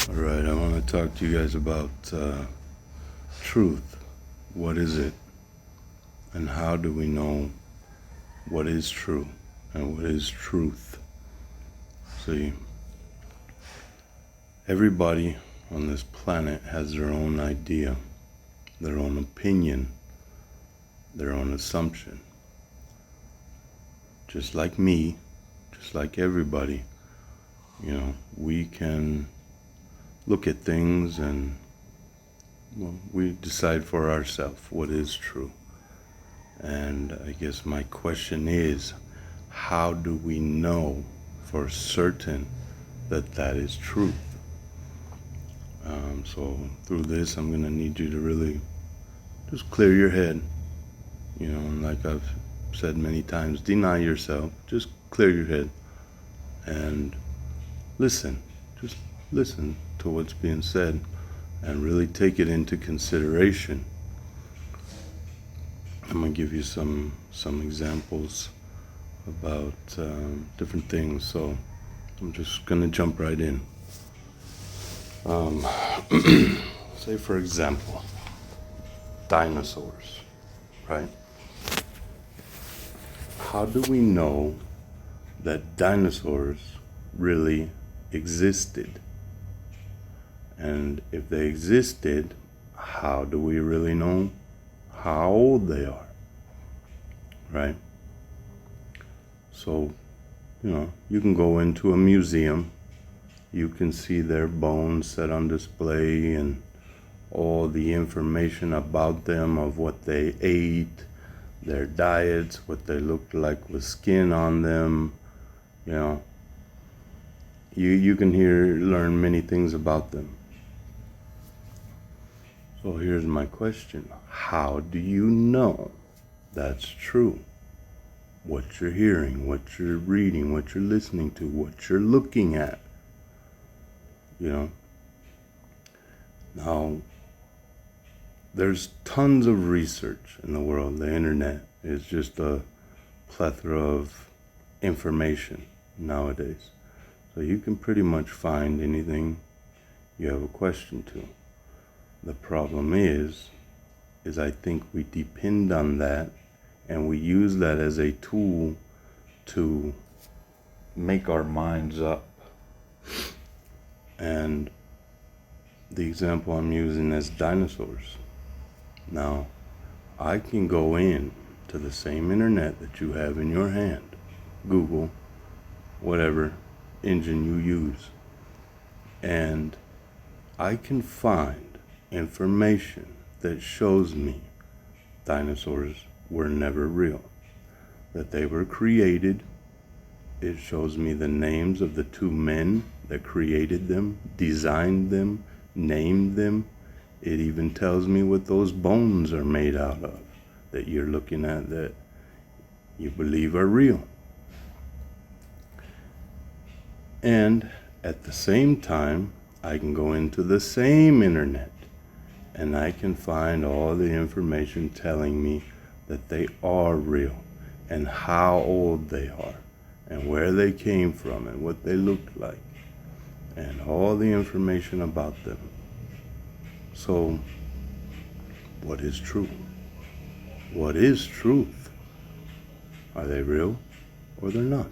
All right, I want to talk to you guys about truth. What is it? And how do we know what is true and what is truth? See, everybody on this planet has their own idea, their own opinion, their own assumption. Just like me, just like everybody, we can look at things and we decide for ourselves what is true. And I guess my question is, how do we know for certain that that is truth? So through this, I'm going to need you to really just clear your head. And like I've said many times, deny yourself, just clear your head and listen. Just listen to what's being said and really take it into consideration. I'm going to give you some examples about different things, so I'm just going to jump right in. Say, for example, dinosaurs, right? How do we know that dinosaurs really existed? And if they existed, how do we really know how old they are, right? So, you can go into a museum, you can see their bones set on display and all the information about them, of what they ate, their diets, what they looked like with skin on them. You can learn many things about them. So here's my question. How do you know that's true? What you're hearing, what you're reading, what you're listening to, what you're looking at. Now, there's tons of research in the world. The internet is just a plethora of information nowadays. So you can pretty much find anything you have a question to. The problem is I think we depend on that and we use that as a tool to make our minds up. And the example I'm using is dinosaurs. Now, I can go in to the same internet that you have in your hand, Google, whatever engine you use, and I can find information that shows me dinosaurs were never real, that they were created. It shows me the names of the two men that created them, designed them, named them. It even tells me what those bones are made out of that you're looking at, that you believe are real. And at the same time, I can go into the same internet and I can find all the information telling me that they are real and how old they are and where they came from and what they looked like and all the information about them. So, what is true? What is truth? Are they real or they're not?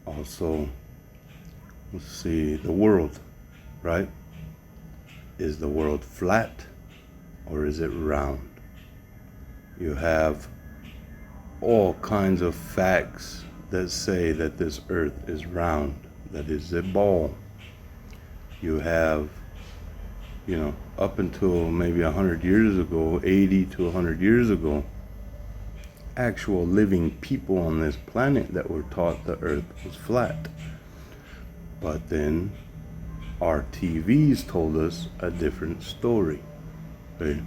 Also, let's see, the world, right? Is the world flat or is it round? You have all kinds of facts that say that this earth is round, that is a ball. You have, up until maybe 100 years ago, 80 to 100 years ago, actual living people on this planet that were taught the earth was flat. But then our TVs told us a different story. Okay?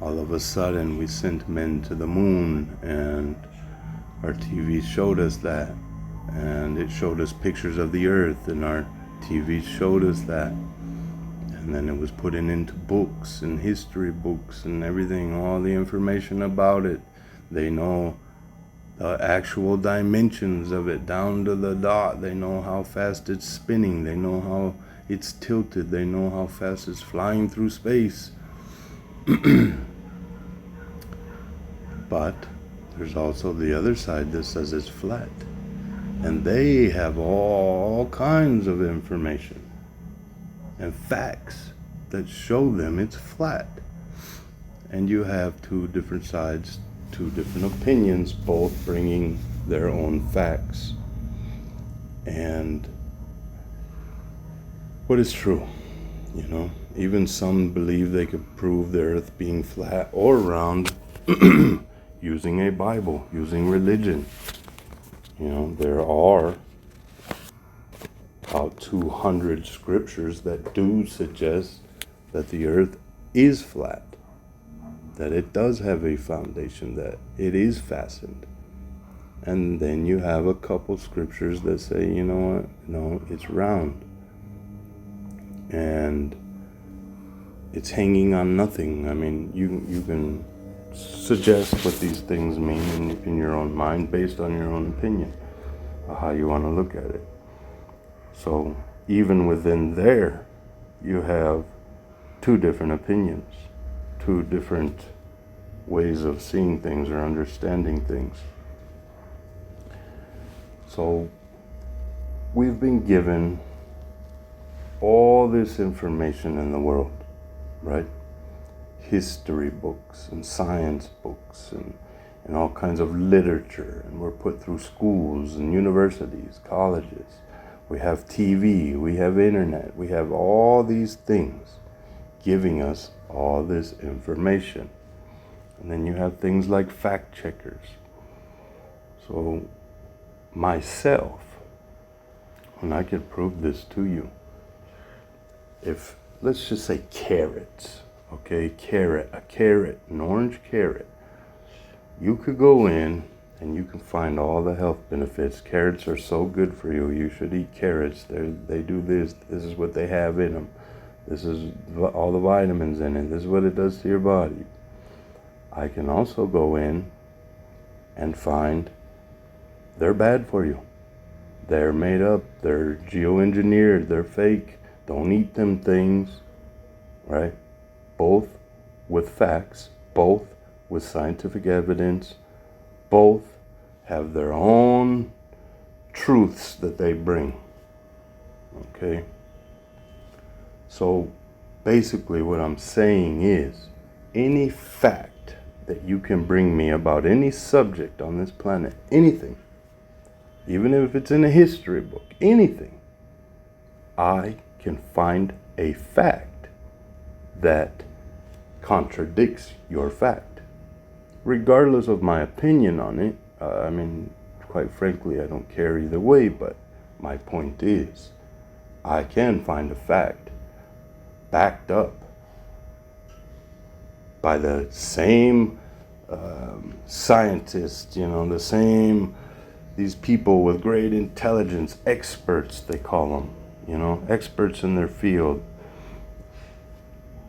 All of a sudden we sent men to the moon and our TV showed us that, and it showed us pictures of the earth and our TV showed us that, and then it was put into books and history books and everything, all the information about it. They know the actual dimensions of it down to the dot. They know how fast it's spinning. They know how it's tilted. They know how fast it's flying through space. But there's also the other side that says it's flat. And they have all kinds of information and facts that show them it's flat. And you have two different sides, two different opinions, both bringing their own facts. And what is true? Even some believe they could prove the earth being flat or round using a Bible, using religion. There are about 200 scriptures that do suggest that the earth is flat, that it does have a foundation, that it is fastened. And then you have a couple scriptures that say, you know what, no, it's round. And it's hanging on nothing. I mean, you can suggest what these things mean in your own mind based on your own opinion of how you want to look at it. So even within there, you have two different opinions, two different ways of seeing things or understanding things. So we've been given all this information in the world, right? History books and science books and all kinds of literature, and we're put through schools and universities, colleges. We have TV, we have internet, we have all these things giving us all this information. And then you have things like fact checkers. So myself, when I could prove this to you, if, let's just say carrots, okay, a carrot, an orange carrot, you could go in and you can find all the health benefits. Carrots are so good for you. You should eat carrots. They do this. This is what they have in them. This is all the vitamins in it. This is what it does to your body. I can also go in and find they're bad for you. They're made up. They're geoengineered. They're fake. Don't eat them things, right? Both with facts, both with scientific evidence, both have their own truths that they bring, okay? So basically what I'm saying is, any fact that you can bring me about any subject on this planet, anything, even if it's in a history book, anything, I can find a fact that contradicts your fact. Regardless of my opinion on it, I mean, quite frankly, I don't care either way, but my point is, I can find a fact backed up by the same scientists, these people with great intelligence, experts, they call them, experts in their field,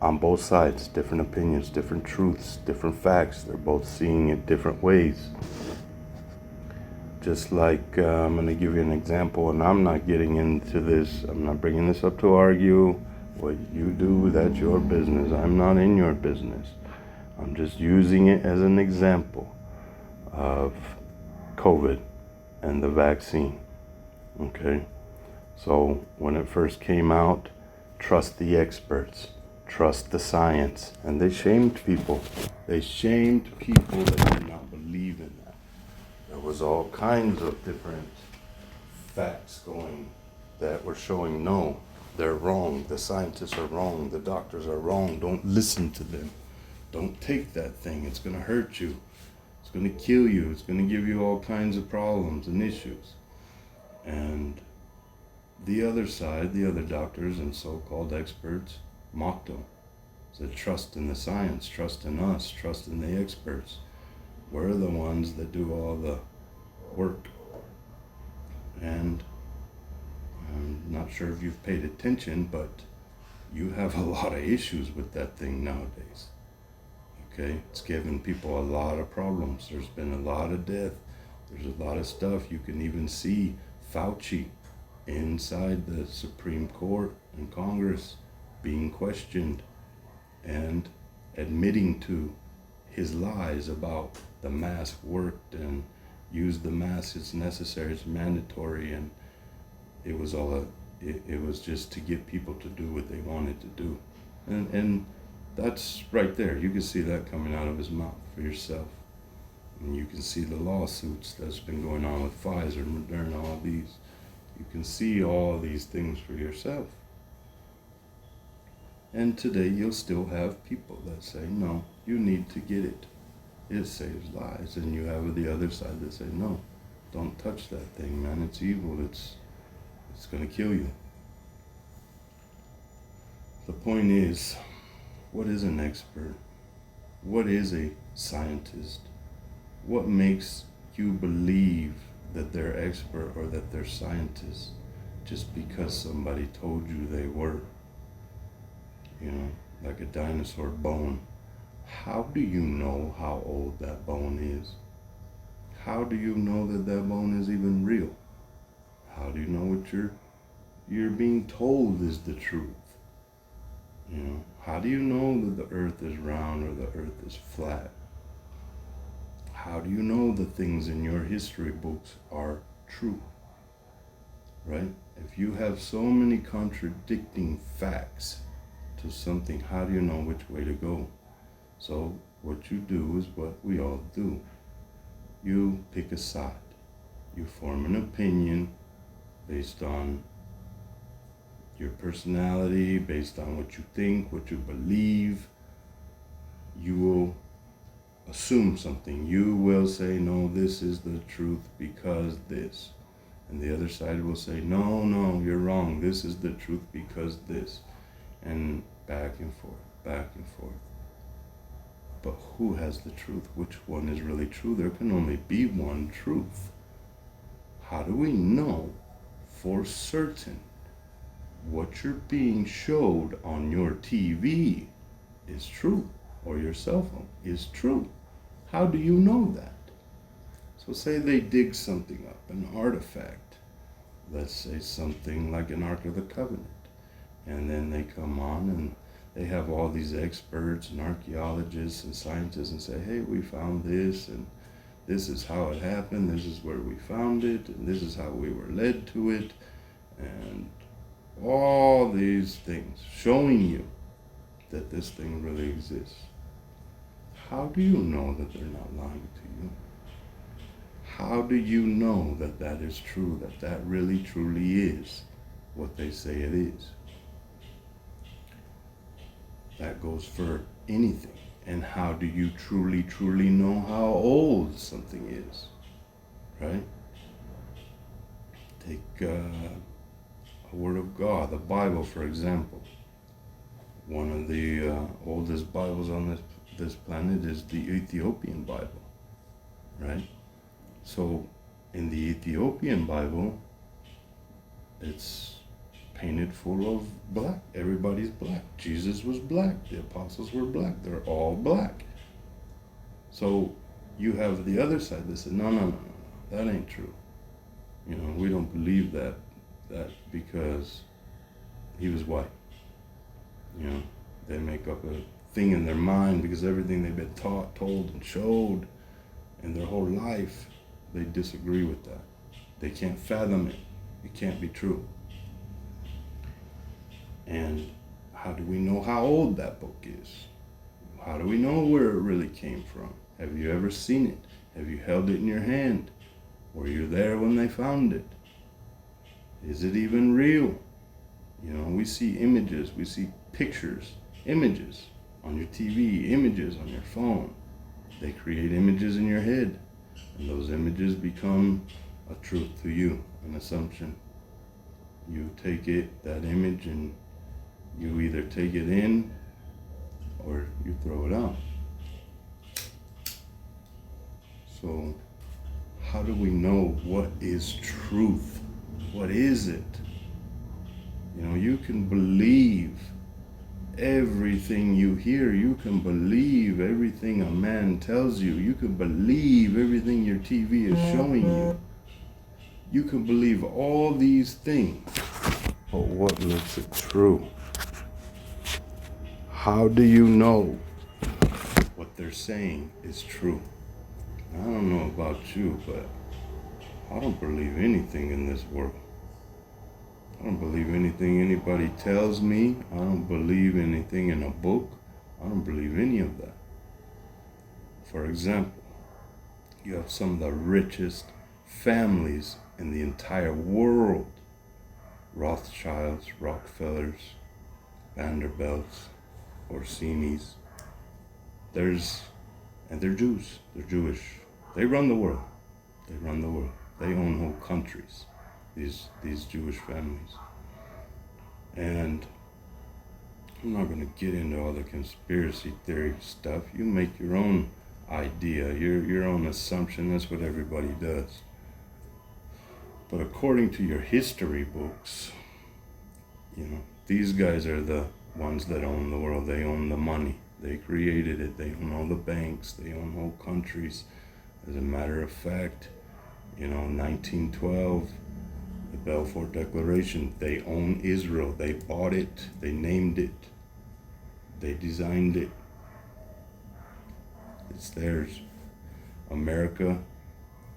on both sides, different opinions, different truths, different facts. They're both seeing it different ways. Just like, I'm going to give you an example, and I'm not getting into this. I'm not bringing this up to argue. What you do, that's your business. I'm not in your business. I'm just using it as an example of COVID and the vaccine. Okay? So when it first came out, trust the experts. Trust the science. And they shamed people. They shamed people that did not believe in that. There was all kinds of different facts going that were showing, no, they're wrong. The scientists are wrong. The doctors are wrong. Don't listen to them. Don't take that thing. It's going to hurt you. It's going to kill you. It's going to give you all kinds of problems and issues. And the other side, the other doctors and so-called experts, mocked them. Said, trust in the science, trust in us, trust in the experts. We're the ones that do all the work. And I'm not sure if you've paid attention, but you have a lot of issues with that thing nowadays. Okay? It's given people a lot of problems. There's been a lot of death. There's a lot of stuff. You can even see Fauci inside the Supreme Court and Congress being questioned and admitting to his lies about the mask worked and use the mask, it's necessary, it's mandatory, and it was all it was just to get people to do what they wanted to do. And that's right there. You can see that coming out of his mouth for yourself. And you can see the lawsuits that's been going on with Pfizer, Moderna, all these. You can see all these things for yourself. And today you'll still have people that say, no, you need to get it. It saves lives. And you have the other side that say, no, don't touch that thing, man. It's evil. It's going to kill you. The point is, what is an expert? What is a scientist? What makes you believe that they're expert or that they're scientists just because somebody told you they were? You know, like a dinosaur bone. How do you know how old that bone is? How do you know that that bone is even real? How do you know what you're being told is the truth? You know, how do you know that the earth is round or the earth is flat? How do you know the things in your history books are true? Right? If you have so many contradicting facts to something, how do you know which way to go? So what you do is what we all do. You pick a side. You form an opinion based on your personality, based on what you think, what you believe. You will assume something. You will say, no, this is the truth because this. And the other side will say, no, you're wrong. This is the truth because this. And back and forth, back and forth. But who has the truth? Which one is really true? There can only be one truth. How do we know for certain what you're being showed on your TV is true or your cell phone is true? How do you know that? So say they dig something up, an artifact, let's say something like an Ark of the Covenant, and then they come on and they have all these experts and archaeologists and scientists and say, hey, we found this and this is how it happened, this is where we found it, and this is how we were led to it, and all these things showing you that this thing really exists. How do you know that they're not lying to you? How do you know that that is true, that that really truly is what they say it is? That goes for anything. And how do you truly know how old something is? Right? Take a Word of God, the Bible, for example. One of the oldest Bibles on this planet is the Ethiopian Bible, right? So in the Ethiopian Bible, it's painted full of black. Everybody's black. Jesus was black. The apostles were black. They're all black. So you have the other side that says, no, that ain't true. You know, we don't believe that because he was white. You know, they make up a thing in their mind because everything they've been taught, told, and showed in their whole life, they disagree with that. They can't fathom it. It can't be true. And how do we know how old that book is? How do we know where it really came from? Have you ever seen it? Have you held it in your hand? Were you there when they found it? Is it even real? You know, we see images, we see pictures, images on your TV, images on your phone. They create images in your head, and those images become a truth to you, an assumption. You take it, that image, and you either take it in or you throw it out. So how do we know what is truth? What is it? You know, you can believe everything you hear. You can believe everything a man tells you. You can believe everything your TV is showing you. You can believe all these things. But what makes it true? How do you know what they're saying is true? I don't know about you, but I don't believe anything in this world. I don't believe anything anybody tells me. I don't believe anything in a book. I don't believe any of that. For example, you have some of the richest families in the entire world. Rothschilds, Rockefellers, Vanderbilts, Orsini's. And they're Jews. They're Jewish. They run the world. They run the world. They own whole countries, these Jewish families. And I'm not going to get into all the conspiracy theory stuff. You make your own idea, your own assumption. That's what everybody does. But according to your history books, these guys are the ones that own the world. They own the money. They created it. They own all the banks. They own whole countries. As a matter of fact, 1912, the Balfour Declaration, they own Israel. They bought it. They named it. They designed it. It's theirs. America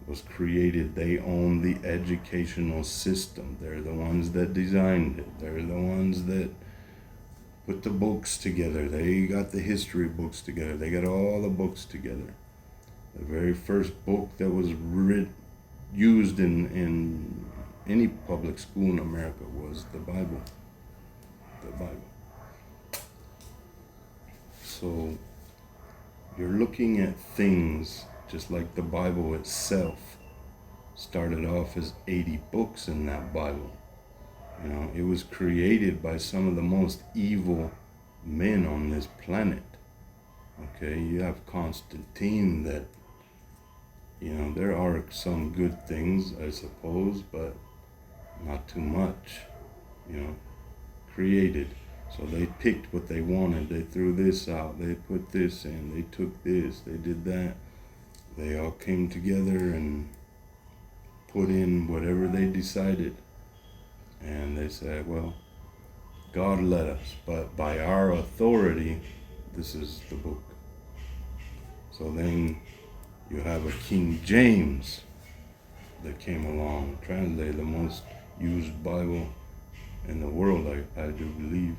was created. They own the educational system. They're the ones that designed it. They're the ones that put the books together. They got the history books together. They got all the books together. The very first book that was used in any public school in America was the Bible. The Bible. So you're looking at things just like the Bible itself started off as 80 books in that Bible. It was created by some of the most evil men on this planet. Okay, you have Constantine that, there are some good things, I suppose, but not too much, created. So they picked what they wanted. They threw this out. They put this in. They took this. They did that. They all came together and put in whatever they decided. And they said, well, God led us, but by our authority, this is the book. So then you have a King James that came along, translated the most used Bible in the world, I do believe.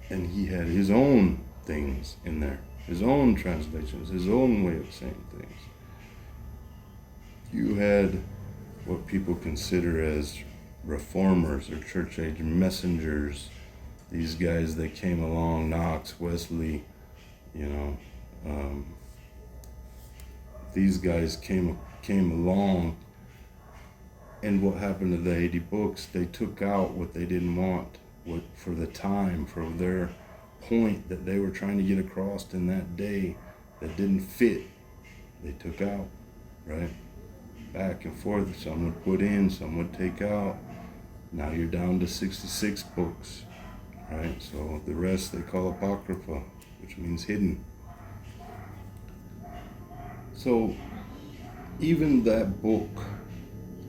And he had his own things in there, his own translations, his own way of saying things. You had what people consider as reformers or church age messengers, these guys that came along, Knox, Wesley, these guys came along, and what happened to the 80 books? They took out what they didn't want, what for the time, for their point that they were trying to get across in that day that didn't fit. They took out, right? Back and forth. Some would put in, some would take out. Now you're down to 66 books, right? So the rest they call Apocrypha, which means hidden. So even that book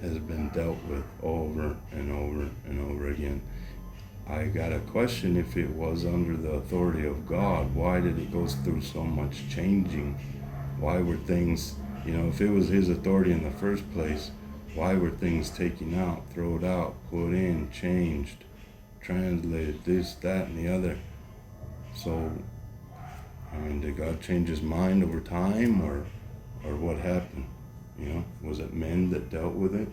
has been dealt with over and over and over again. I got a question: if it was under the authority of God, why did it go through so much changing? Why were things, if it was his authority in the first place, why were things taken out, thrown out, put in, changed, translated, this, that, and the other? So, did God change his mind over time, or what happened? Was it men that dealt with it?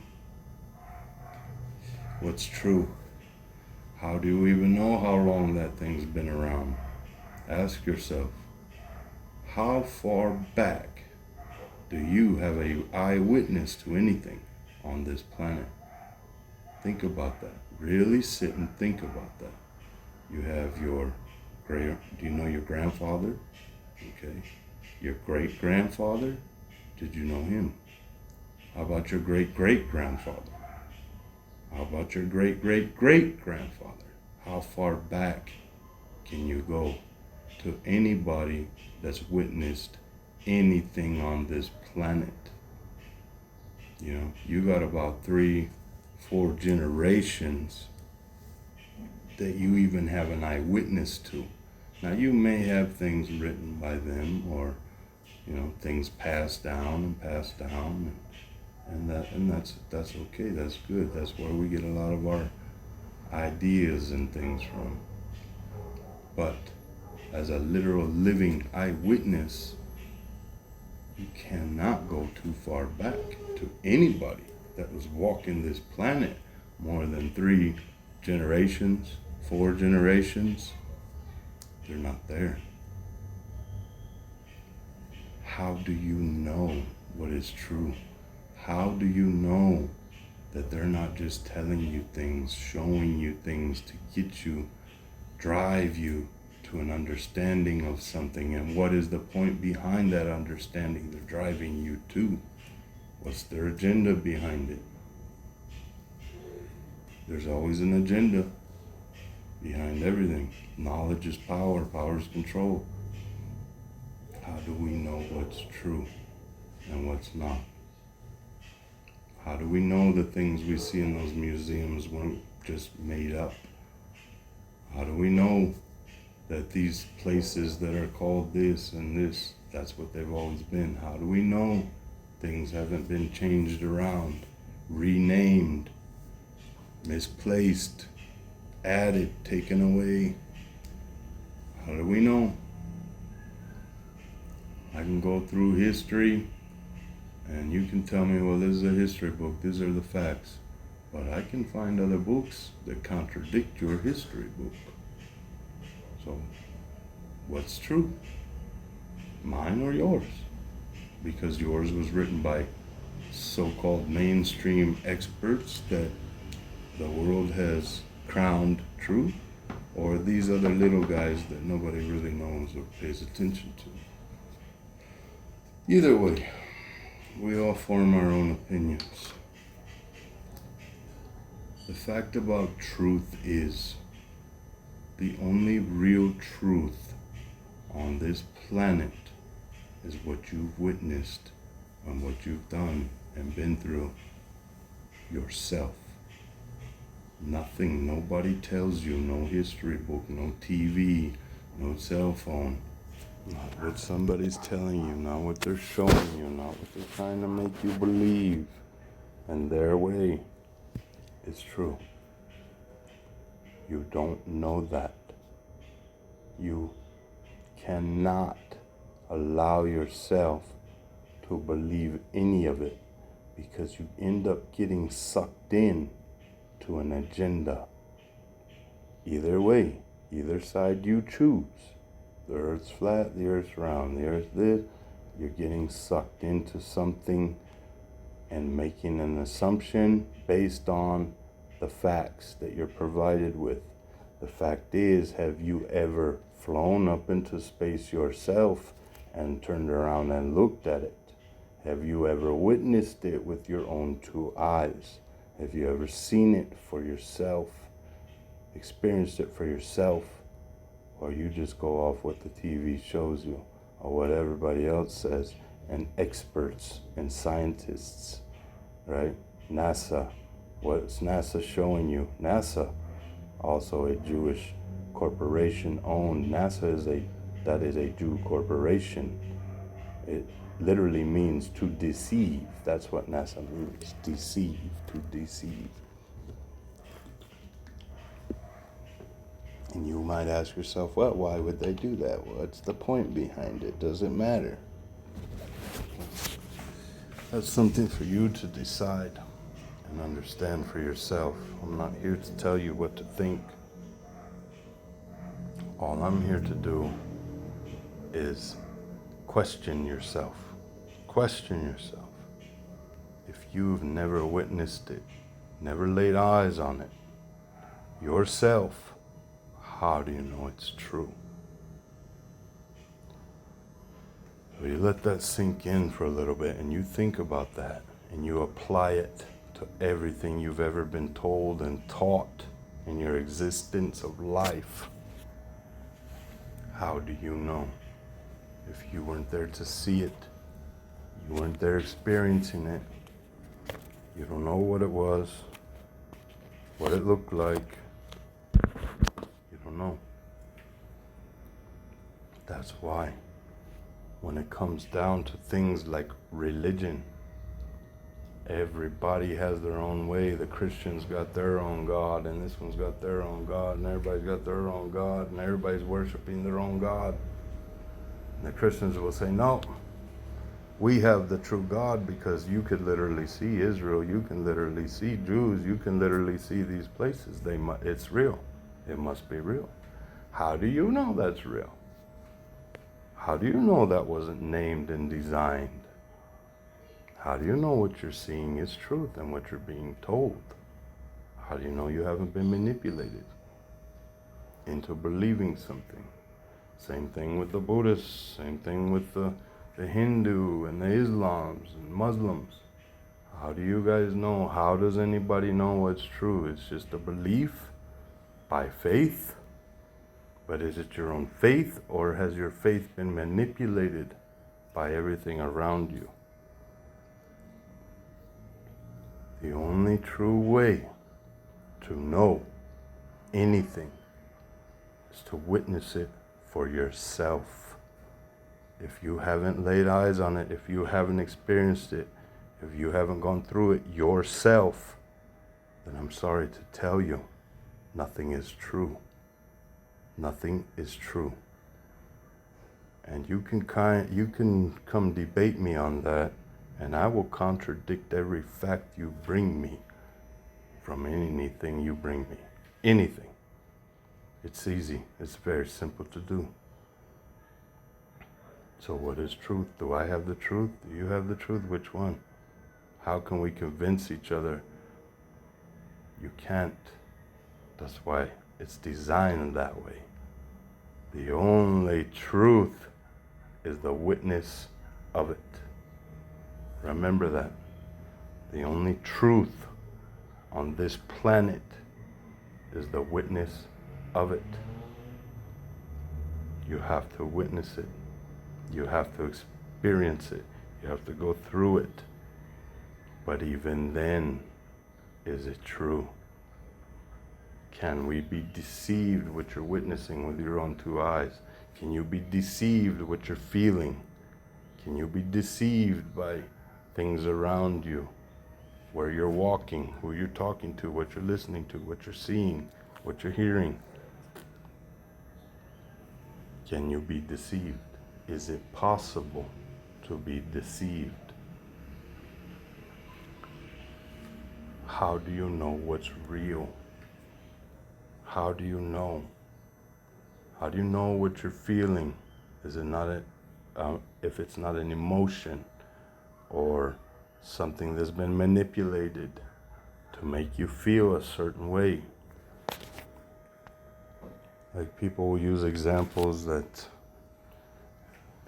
What's true? How do you even know how long that thing's been around? Ask yourself, how far back do you have an eyewitness to anything on this planet? Think about that. Really sit and think about that. You have do you know your grandfather? Okay. Your great-grandfather? Did you know him? How about your great-great-grandfather? How about your great-great-great-grandfather? How far back can you go to anybody that's witnessed anything on this planet? You know, you got about 3-4 generations that you even have an eyewitness to. Now, you may have things written by them, or things passed down, and that's okay. That's good. That's where we get a lot of our ideas and things from. But as a literal living eyewitness, you cannot go too far back to anybody that was walking this planet more than 3 generations, 4 generations. They're not there. How do you know what is true? How do you know that they're not just telling you things, showing you things to get you, drive you to an understanding of something? And what is the point behind that understanding they're driving you to? What's their agenda behind it? There's always an agenda behind everything. Knowledge is power, power is control. How do we know what's true and what's not? How do we know the things we see in those museums weren't just made up? How do we know that these places that are called this and this, that's what they've always been? How do we know things haven't been changed around, renamed, misplaced, added, taken away? How do we know? I can go through history and you can tell me, well, this is a history book, these are the facts. But I can find other books that contradict your history book. So, what's true? Mine or yours? Because yours was written by so-called mainstream experts that the world has crowned true, or these other little guys that nobody really knows or pays attention to. Either way, we all form our own opinions. The fact about truth is, the only real truth on this planet is what you've witnessed and what you've done and been through yourself. Nothing, nobody tells you, no history book, no TV, no cell phone. Not what somebody's telling you, not what they're showing you, not what they're trying to make you believe. And their way is true. You don't know that. You cannot allow yourself to believe any of it, because you end up getting sucked in to an agenda. Either way, either side you choose. The earth's flat, the earth's round, the earth's this. You're getting sucked into something and making an assumption based on the facts that you're provided with. The fact is, have you ever flown up into space yourself and turned around and looked at it? Have you ever witnessed it with your own 2 eyes? Have you ever seen it for yourself, experienced it for yourself? Or you just go off what the TV shows you, or what everybody else says, and experts and scientists, right? NASA, what's NASA showing you? NASA, also a Jewish corporation owned. NASA is a Jew corporation. It literally means to deceive. That's what NASA means, deceive, to deceive. And you might ask yourself, well, why would they do that? What's the point behind it? Does it matter? That's something for you to decide and understand for yourself. I'm not here to tell you what to think. All I'm here to do is question yourself. Question yourself. If you've never witnessed it, never laid eyes on it, yourself, how do you know it's true? So you let that sink in for a little bit and you think about that and you apply it to everything you've ever been told and taught in your existence of life. How do you know? If you weren't there to see it, you weren't there experiencing it, you don't know what it was, what it looked like, you don't know. That's why when it comes down to things like religion, everybody has their own way. The Christians got their own God, and this one's got their own God, and everybody's got their own God, and everybody's worshiping their own God. And the Christians will say, no, we have the true God, because you could literally see Israel, you can literally see Jews, you can literally see these places. It's real. It must be real. How do you know that's real? How do you know that wasn't named and designed? How do you know what you're seeing is truth and what you're being told? How do you know you haven't been manipulated into believing something? Same thing with the Buddhists, same thing with the Hindu and the Islams and Muslims. How do you guys know? How does anybody know what's true? It's just a belief by faith. But is it your own faith, or has your faith been manipulated by everything around you? The only true way to know anything is to witness it for yourself. If you haven't laid eyes on it, if you haven't experienced it, if you haven't gone through it yourself, then I'm sorry to tell you, nothing is true. Nothing is true. And you can come debate me on that, and I will contradict every fact you bring me from anything you bring me. Anything. It's easy. It's very simple to do. So what is truth? Do I have the truth? Do you have the truth? Which one? How can we convince each other? You can't. That's why it's designed that way. The only truth is the witness of it. Remember that. The only truth on this planet is the witness of it. You have to witness it. You have to experience it. You have to go through it. But even then, is it true? Can we be deceived what you're witnessing with your own two eyes? Can you be deceived what you're feeling? Can you be deceived by things around you? Where you're walking, who you're talking to, what you're listening to, what you're seeing, what you're hearing? Can you be deceived? Is it possible to be deceived? How do you know what's real? How do you know? How do you know what you're feeling? Is it not if it's not an emotion or something that's been manipulated to make you feel a certain way? Like people will use examples that,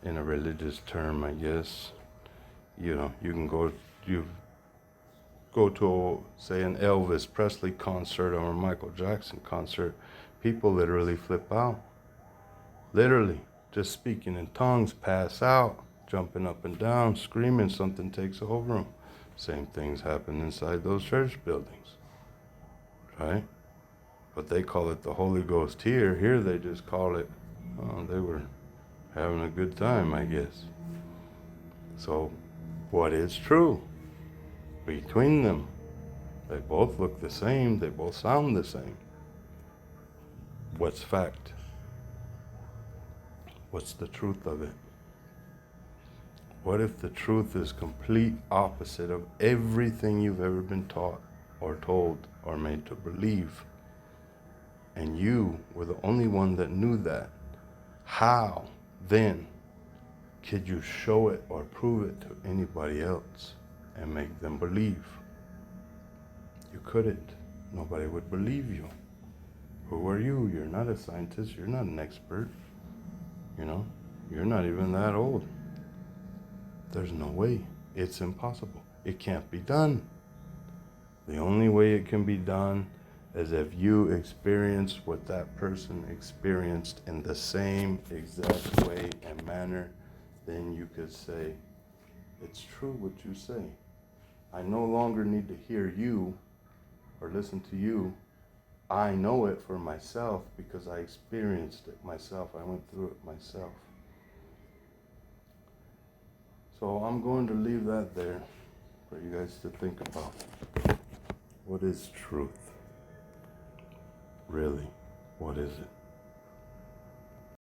in a religious term, I guess, you can go to, say, an Elvis Presley concert or a Michael Jackson concert, people literally flip out. Literally, just speaking in tongues, pass out, jumping up and down, screaming, something takes over them. Same things happen inside those church buildings, right? But they call it the Holy Ghost here. Here they just call it, they were having a good time, I guess. So, what is true between them? They both look the same. They both sound the same. What's fact? What's the truth of it? What if the truth is complete opposite of everything you've ever been taught or told or made to believe? And you were the only one that knew that. How then could you show it or prove it to anybody else and make them believe? You couldn't. Nobody would believe you. Who are you? You're not a scientist. You're not an expert. You're not even that old. There's no way. It's impossible. It can't be done. The only way it can be done is if you experience what that person experienced in the same exact way and manner, then you could say, it's true what you say. I no longer need to hear you or listen to you. I know it for myself because I experienced it myself. I went through it myself. So I'm going to leave that there for you guys to think about. What is truth? Really, what is it?